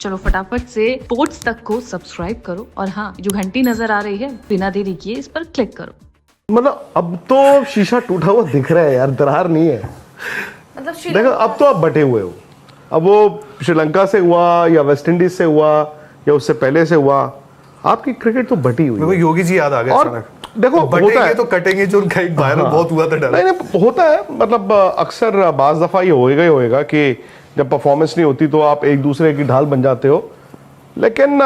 चलो फटाफट से स्पोर्ट्स तक को सब्सक्राइब करो और हाँ, जो घंटी नजर आ रही है बिना देरी किए इस पर क्लिक करो। मतलब अब तो शीशा टूटा हुआ दिख रहा है यार, दरार नहीं है। मतलब देखो अब तो आप बटे हुए हो। अब वो श्रीलंका से हुआ या वेस्ट इंडीज से हुआ या उससे पहले से हुआ, आपकी क्रिकेट तो बटी हुई है। योगी जी याद आ गए और देखो होता है तो कटेंगे, जो उनका एक वायरल बहुत हुआ था। नहीं नहीं होता है, मतलब अक्सर बाज दफा ये होएगा ही होएगा कि जब परफॉर्मेंस नहीं होती तो आप एक दूसरे की ढाल बन जाते हो। लेकिन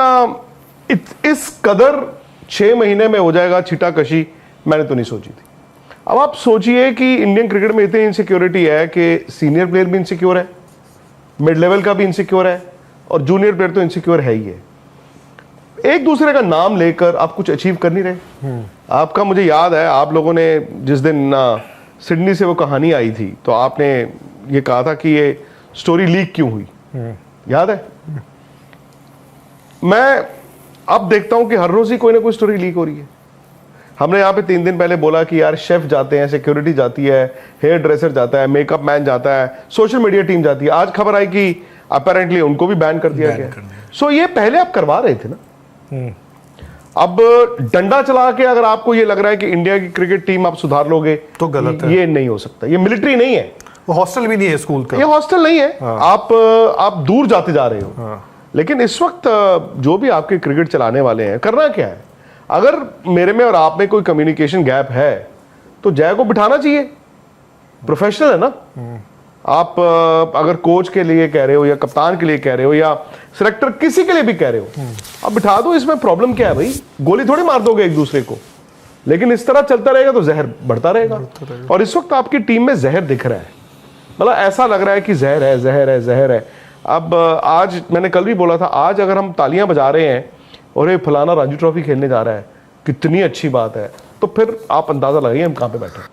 इस कदर 6 महीने में हो जाएगा छिटाकशी, मैंने तो नहीं सोची थी। अब आप सोचिए कि इंडियन क्रिकेट में इतनी इनसिक्योरिटी है कि सीनियर प्लेयर भी इनसिक्योर है, मिड लेवल का भी इनसिक्योर है और जूनियर प्लेयर तो इनसिक्योर है ही है। एक दूसरे का नाम लेकर आप कुछ अचीव कर नहीं रहे। आपका मुझे याद है, आप लोगों ने जिस दिन सिडनी से वो कहानी आई थी तो आपने ये कहा था कि ये स्टोरी लीक क्यों हुई, याद है? मैं अब देखता हूं कि हर रोज ही कोई ना कोई स्टोरी लीक हो रही है। हमने यहाँ पे 3 दिन पहले बोला कि यार शेफ जाते हैं, सिक्योरिटी जाती है, हेयर ड्रेसर जाता है, मेकअप मैन जाता है, सोशल मीडिया टीम जाती है। आज खबर आई कि अपेरेंटली उनको भी बैन कर दिया गया। सो ये पहले आप करवा रहे थे ना। अब डंडा चला के अगर आपको ये लग रहा है कि इंडिया की क्रिकेट टीम आप सुधार लोगे तो गलत है। ये नहीं हो सकता। ये मिलिट्री नहीं है, वो हॉस्टल भी नहीं है स्कूल का, ये हॉस्टल नहीं है। हाँ। आप दूर जाते जा रहे हो। हाँ। लेकिन इस वक्त जो भी आपके क्रिकेट चलाने वाले हैं, करना क्या है? अगर मेरे में और आप में कोई कम्युनिकेशन गैप है तो जय को बिठाना चाहिए, प्रोफेशनल है ना। आप अगर कोच के लिए कह रहे हो या कप्तान के लिए कह रहे हो या सिलेक्टर किसी के लिए भी कह रहे हो, आप बिठा दो। इसमें प्रॉब्लम क्या है भाई? गोली थोड़ी मार दोगे एक दूसरे को। लेकिन इस तरह चलता रहेगा तो जहर बढ़ता रहेगा। और इस वक्त आपकी टीम में जहर दिख रहा है, मतलब ऐसा लग रहा है कि जहर है, जहर है, जहर है। अब आज मैंने कल भी बोला था, आज अगर हम तालियां बजा रहे हैं और ये फलाना रणजी ट्रॉफी खेलने जा रहा है, कितनी अच्छी बात है, तो फिर आप अंदाजा लगाइए हम कहां पे बैठे।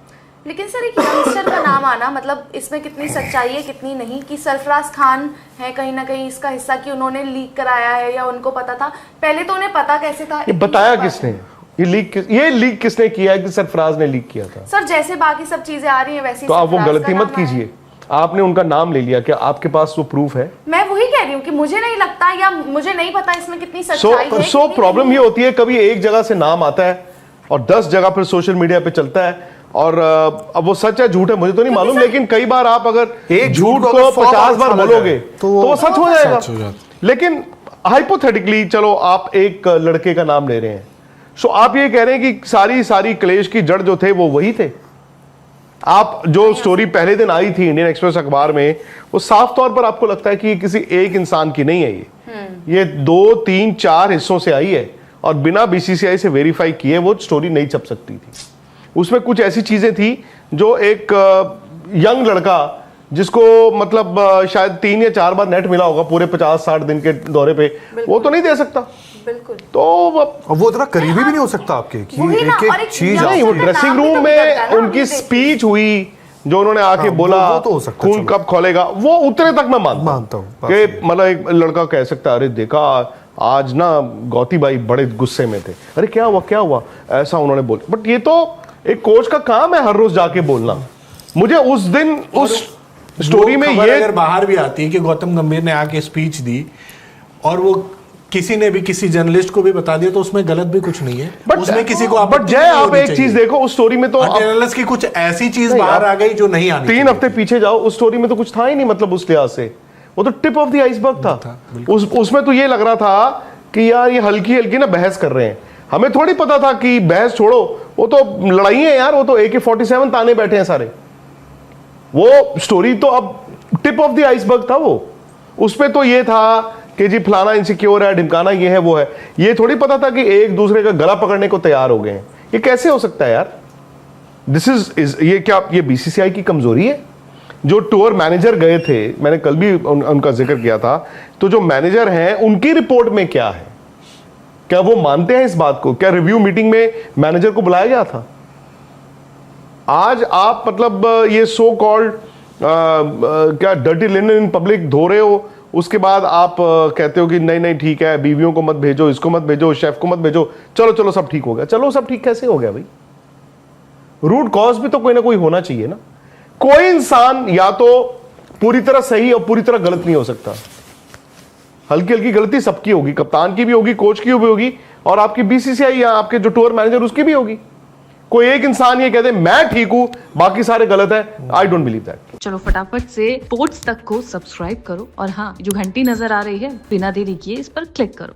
लेकिन सर एक यंगस्टर का नाम आना, मतलब इसमें कितनी सच्चाई है कितनी नहीं, कि सरफराज खान है कहीं ना कहीं इसका हिस्सा कि उन्होंने लीक कराया है या उनको पता था? पहले तो उन्हें पता कैसे था? ये बताया किसने? ये लीक किसने किया है कि सरफराज ने लीक किया था? सर जैसे बाकी सब चीजें आ रही हैं वैसे तो आप वो गलती मत कीजिए। आपने उनका नाम ले लिया, क्या आपके पास वो प्रूफ है? मैं वही कह रही हूँ कि मुझे नहीं लगता या मुझे नहीं पता इसमें कितनी सच्चाई है। सो प्रॉब्लम ये होती है, कभी एक जगह से नाम आता है और 10 जगह फिर सोशल मीडिया पे चलता है। और अब वो सच है झूठ है मुझे तो नहीं मालूम, लेकिन कई बार आप अगर एक झूठ को 50 बार बोलोगे तो वो सच हो जाएगा। लेकिन हाइपोथेटिकली चलो आप एक लड़के का नाम ले रहे हैं, सो आप ये कह रहे हैं कि सारी क्लेश की जड़ जो थे वो वही थे। आप जो स्टोरी पहले दिन आई थी इंडियन एक्सप्रेस अखबार में, वो साफ तौर पर आपको लगता है कि किसी एक इंसान की नहीं है। ये 2, 3, 4 हिस्सों से आई है और बिना बीसीसीआई से वेरीफाई किए वो स्टोरी नहीं छप सकती थी। उसमें कुछ ऐसी चीजें थी जो एक यंग लड़का जिसको मतलब शायद 3 या 4 बार नेट मिला होगा पूरे 50-60 दिन के दौरे पे, वो तो नहीं दे सकता। बिल्कुल। तो वो इतना करीबी भी नहीं हो सकता आपके कि एक चीज नहीं, वो ड्रेसिंग रूम में उनकी स्पीच हुई जो उन्होंने आके बोला तो खून कब खोलेगा, वो उतने तक मैं मानता हूँ कि मतलब एक लड़का कह सकता है अरे देखा आज ना गौती भाई बड़े गुस्से में थे, अरे क्या हुआ ऐसा उन्होंने बोला। बट ये तो एक कोच का काम है हर रोज जाके बोलना। मुझे उस दिन उस स्टोरी में ये अगर बाहर भी आती है कि गौतम गंभीर ने आके स्पीच दी और वो किसी ने भी किसी जर्नलिस्ट को भी बता दिया तो उसमें गलत भी कुछ नहीं है। उसमें किसी को बट जय आप एक चीज देखो उस स्टोरी में तो जर्नलिस्ट की कुछ ऐसी चीज बाहर आ गई जो नहीं आनी। 3 हफ्ते पीछे जाओ, उस स्टोरी में तो कुछ था ही नहीं। मतलब उस लिहाज से वो तो टिप ऑफ द आइसबर्ग था। उसमें तो ये लग रहा था कि यार ये हल्की ना बहस कर रहे हैं। हमें थोड़ी पता था कि बहस छोड़ो, वो तो लड़ाई है यार, वो तो AK-47 ताने बैठे हैं सारे। वो स्टोरी तो अब टिप ऑफ द आइसबर्ग था। वो उसमें तो ये था कि जी फलाना इनसिक्योर है, ढिमकाना ये है वो है। ये थोड़ी पता था कि एक दूसरे का गला पकड़ने को तैयार हो गए हैं। ये कैसे हो सकता है यार? दिस इज ये क्या ये बीसीसीआई की कमजोरी है? जो टूर मैनेजर गए थे, मैंने कल भी उनका जिक्र किया था, तो जो मैनेजर हैं उनकी रिपोर्ट में क्या है? क्या वो मानते हैं इस बात को? क्या रिव्यू मीटिंग में मैनेजर को बुलाया गया था? आज आप मतलब ये सो कॉल्ड क्या डर्टी लिनन इन पब्लिक धो रहे हो, उसके बाद आप कहते हो कि नहीं ठीक है, बीवियों को मत भेजो, इसको मत भेजो, शेफ को मत भेजो, चलो सब ठीक हो गया। चलो सब ठीक कैसे हो गया भाई? रूट कॉज भी तो कोई ना कोई होना चाहिए ना। कोई इंसान या तो पूरी तरह सही और पूरी तरह गलत नहीं हो सकता। हल्की हल्की गलती सबकी होगी, कप्तान की भी होगी, कोच की भी होगी, और आपकी बीसीसीआई या आपके जो टूर मैनेजर उसकी भी होगी। कोई एक इंसान ये कहते मैं ठीक हूं बाकी सारे गलत है, आई डोंट बिलीव दैट। चलो फटाफट से स्पोर्ट्स तक को सब्सक्राइब करो और हाँ, जो घंटी नजर आ रही है बिना देरी किए इस पर क्लिक करो।